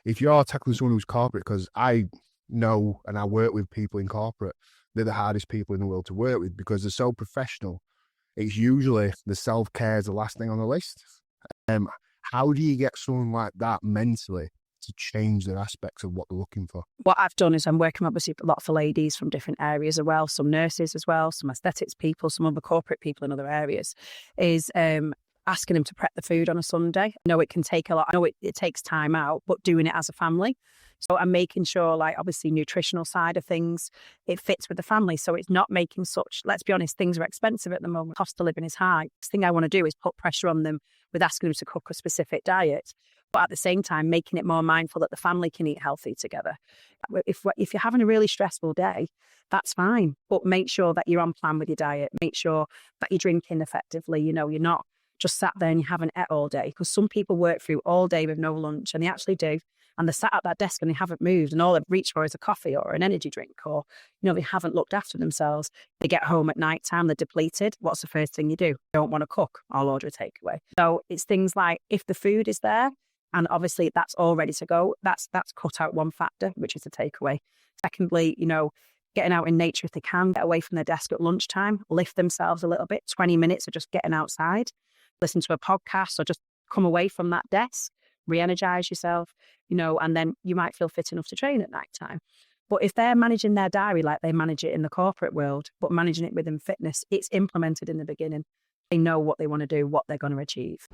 if you're tackling someone who's corporate, because I know and I work with people in corporate, they're the hardest people in the world to work with because they're so professional. It's usually the self-care is the last thing on the list. How do you get someone like that mentally to change their aspects of what they're looking for? What I've done is I'm working obviously a lot for ladies from different areas as well, some nurses as well, some aesthetics people, some other corporate people in other areas, is asking them to prep the food on a Sunday. I know it can take a lot. I know it takes time out, but doing it as a family. So I'm making sure, like, obviously nutritional side of things, it fits with the family. So it's not making such, let's be honest, things are expensive at the moment. Cost of living is high. The thing I want to do is put pressure on them with asking them to cook a specific diet, but at the same time, making it more mindful that the family can eat healthy together. If you're having a really stressful day, that's fine, but make sure that you're on plan with your diet. Make sure that you're drinking effectively. You know, you're not just sat there and you haven't ate all day, because some people work through all day with no lunch, and they actually do. And they're sat at that desk and they haven't moved, and all they've reached for is a coffee or an energy drink, or, you know, they haven't looked after themselves. They get home at night time, they're depleted. What's the first thing you do? Don't want to cook. I'll order a takeaway. So it's things like, if the food is there and obviously that's all ready to go, that's cut out one factor, which is the takeaway. Secondly, you know, getting out in nature if they can, get away from their desk at lunchtime, lift themselves a little bit, 20 minutes of just getting outside, listen to a podcast, or just come away from that desk, re-energize yourself, you know, and then you might feel fit enough to train at night time. But if they're managing their diary like they manage it in the corporate world, but managing it within fitness, it's implemented in the beginning. They know what they want to do, what they're going to achieve.